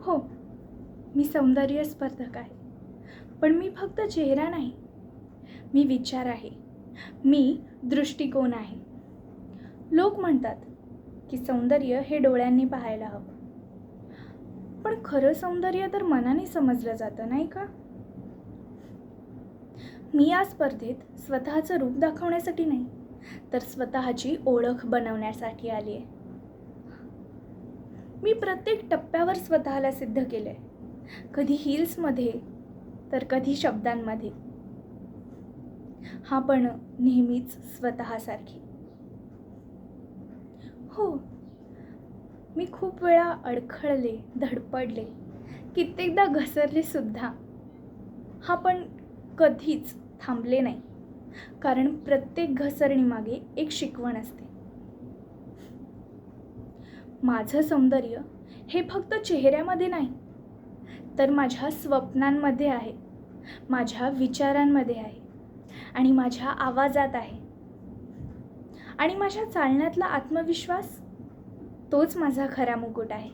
हो, मी सौंदर्य स्पर्धक आहे. पण मी फक्त चेहरा नाही, मी विचार आहे, मी दृष्टिकोन आहे. लोक म्हणतात की सौंदर्य हे डोळ्यांनी पाहायला हवं. पण खरं सौंदर्य तर मनाने समजलं जातं, नाही का? मी या स्पर्धेत स्वतःचं रूप दाखवण्यासाठी नाही, तर स्वतःची ओळख बनवण्यासाठी आली आहे. मी प्रत्येक टप्प्यावर स्वतःला सिद्ध केलं आहे. कधी हील्समध्ये, तर कधी शब्दांमध्ये. हा, पण नेहमीच स्वतःसारखी. हो, मी खूप वेळा अडखळले, धडपडले, कित्येकदा घसरले सुद्धा. हा, पण कधीच थांबले नाही, कारण प्रत्येक घसरणीमागे एक शिकवण असते. माझं सौंदर्य हे फक्त चेहऱ्यामध्ये नाही, तर माझ्या स्वप्नांमध्ये आहे, माझ्या विचारांमध्ये आहे, आणि माझ्या आवाजात आहे, आणि माझ्या चालण्यातला आत्मविश्वास. तोच माझा खरा मुकुट आहे.